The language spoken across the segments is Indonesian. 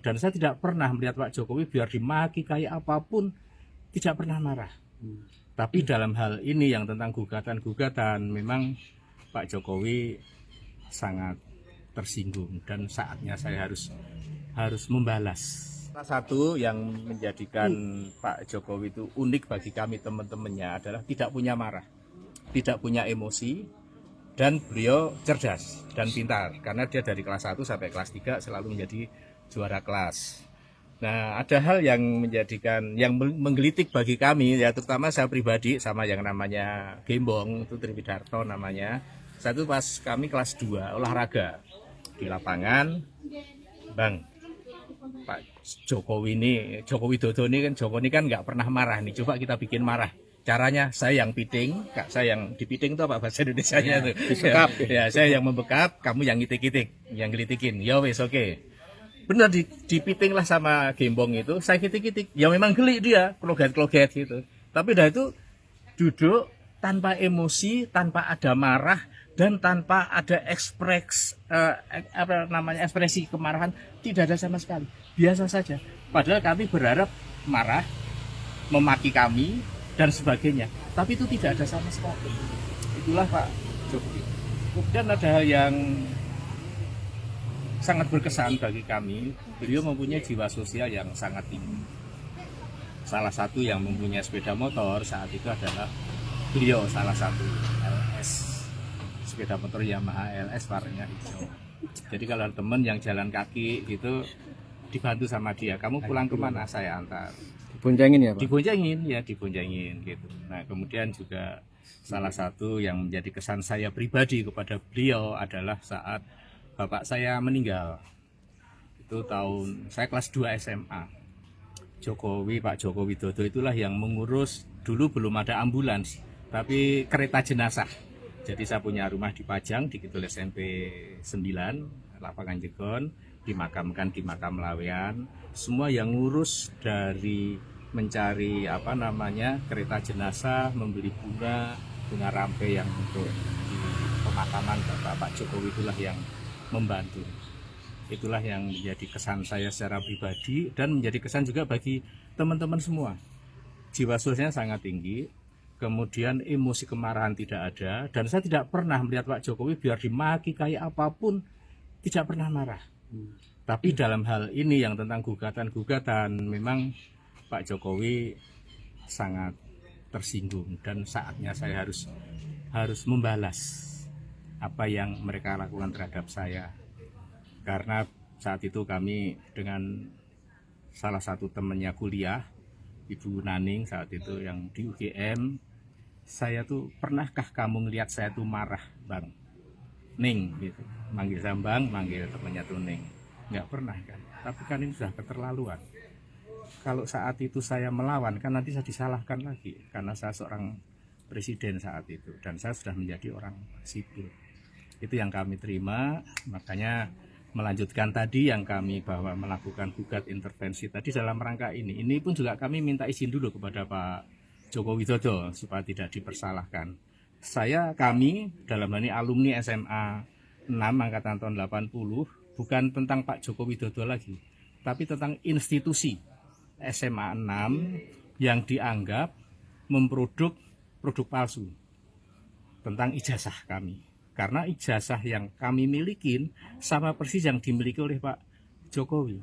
Dan saya tidak pernah melihat Pak Jokowi biar dimaki kayak apapun, tidak pernah marah. Tapi dalam hal ini yang tentang gugatan-gugatan, memang Pak Jokowi sangat tersinggung dan saatnya saya harus membalas. Salah satu yang menjadikan Pak Jokowi itu unik bagi kami teman-temannya adalah tidak punya marah, tidak punya emosi, dan beliau cerdas dan pintar karena dia dari kelas 1 sampai kelas 3 selalu menjadi juara kelas. Nah, ada hal yang menggelitik bagi kami, ya terutama saya pribadi sama yang namanya Gembong, itu Triwidarto namanya. Satu pas kami kelas 2 olahraga di lapangan, Bang, Pak Joko Widodo ini kan nggak pernah marah nih, coba kita bikin marah. Caranya saya yang piting, Kak, saya yang dipiting itu apa bahasa Indonesianya tuh? Disekap. Ya, saya yang membekap, kamu yang ngitik-ngitik, yang gelitikin. Ya wes oke. Benar dipiting lah sama Gembong itu, saya kitik-kitik. Ya memang geli dia, kloget-kloget gitu. Tapi dah itu duduk tanpa emosi, tanpa ada marah dan tanpa ada ekspresi kemarahan, tidak ada sama sekali. Biasa saja. Padahal kami berharap marah, memaki kami dan sebagainya, tapi itu tidak ada sama sekali. Itulah Pak Jokowi. Kemudian ada hal yang sangat berkesan bagi kami, beliau mempunyai jiwa sosial yang sangat tinggi. Salah satu yang mempunyai sepeda motor saat itu adalah beliau, salah satu LS, sepeda motor Yamaha LS warnanya hijau. Jadi kalau teman yang jalan kaki itu dibantu sama dia, kamu pulang kemana, saya antar. Diboncengin ya Pak? Diboncengin gitu. Nah kemudian juga salah satu yang menjadi kesan saya pribadi kepada beliau adalah saat bapak saya meninggal. Itu tahun saya kelas 2 SMA. Pak Joko Widodo itulah yang mengurus, dulu belum ada ambulans, tapi kereta jenazah. Jadi saya punya rumah di Pajang, di Kidul SMP 9, lapangan Jegon, dimakamkan di makam Lawean. Semua yang ngurus dari mencari kereta jenazah, membeli bunga rampe yang untuk di pemakaman Pak Jokowi itulah yang membantu. Itulah yang menjadi kesan saya secara pribadi dan menjadi kesan juga bagi teman-teman semua. Jiwa sosialnya sangat tinggi, kemudian emosi kemarahan tidak ada, dan saya tidak pernah melihat Pak Jokowi biar dimaki kayak apapun, tidak pernah marah. Tapi dalam hal ini yang tentang gugatan-gugatan, memang Pak Jokowi sangat tersinggung dan saatnya saya harus membalas apa yang mereka lakukan terhadap saya. Karena saat itu kami dengan salah satu temannya kuliah, Ibu Naning saat itu yang di UGM, saya tuh, pernahkah kamu ngelihat saya tuh marah, Bang? Ning gitu. Manggil saya Bang, manggil temannya tuh Ning. Nggak pernah kan. Tapi kan ini sudah keterlaluan. Kalau saat itu saya melawan, kan nanti saya disalahkan lagi karena saya seorang presiden saat itu dan saya sudah menjadi orang sipil. Itu yang kami terima, makanya melanjutkan tadi yang kami bahwa melakukan gugat intervensi tadi dalam rangka ini. Ini pun juga kami minta izin dulu kepada Pak Joko Widodo supaya tidak dipersalahkan. Kami dalam hal ini alumni SMA 6 angkatan tahun 80, bukan tentang Pak Joko Widodo lagi, tapi tentang institusi SMA 6 yang dianggap memproduk produk palsu tentang ijazah kami. Karena ijazah yang kami milikin sama persis yang dimiliki oleh Pak Jokowi.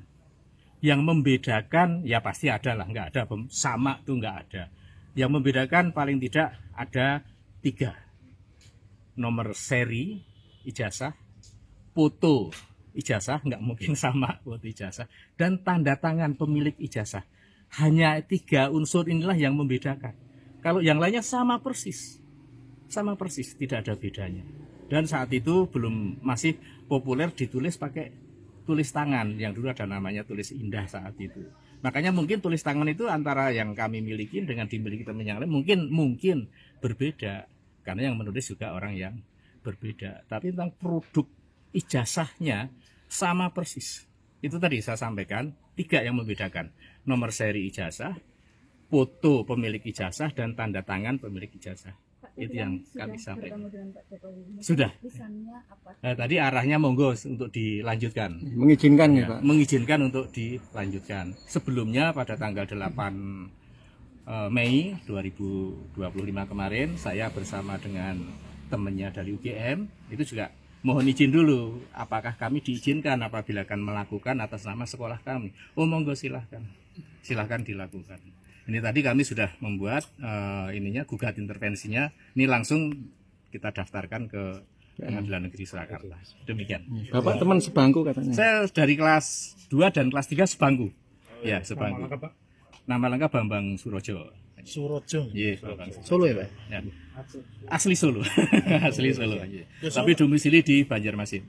Yang membedakan, ya pasti ada lah, nggak ada, sama tuh nggak ada. Yang membedakan paling tidak ada 3. Nomor seri ijazah, foto ijazah, nggak mungkin sama foto ijazah, dan tanda tangan pemilik ijazah. Hanya 3 unsur inilah yang membedakan. Kalau yang lainnya sama persis, tidak ada bedanya. Dan saat itu masih populer ditulis pakai tulis tangan, yang dulu ada namanya tulis indah saat itu. Makanya mungkin tulis tangan itu antara yang kami miliki dengan dimiliki teman yang lain mungkin berbeda, karena yang menulis juga orang yang berbeda. Tapi tentang produk ijazahnya sama persis. Itu tadi saya sampaikan 3 yang membedakan: nomor seri ijazah, foto pemilik ijazah, dan tanda tangan pemilik ijazah. Itu yang kami sudah sampaikan. bertemu dengan Pak Jokowi. Sudah. Lisannya apa? Tadi arahnya monggo untuk dilanjutkan. Mengizinkan ya, Ya, Pak. mengizinkan untuk dilanjutkan. Sebelumnya pada tanggal 8 Mei 2025 kemarin saya bersama dengan temannya dari UGM itu juga mohon izin dulu apakah kami diizinkan apabila akan melakukan atas nama sekolah kami. Oh monggo silahkan dilakukan. Ini tadi kami sudah membuat gugat intervensinya. Ini langsung kita daftarkan ke Pengadilan Negeri Surakarta. Demikian. Bapak teman sebangku katanya. Saya dari kelas 2 dan kelas 3 sebangku. Ya, sebangku. Nama lengkap Bambang Surojo. Iya, Bambang Surojo. Solo ya, Pak? Ya. Asli Solo. Asli Solo. Iya. Tapi domisili di Banjarmasin.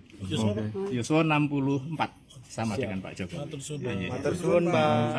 Yuswa 64 sama dengan Pak Jokowi. Matur suwun, Pak.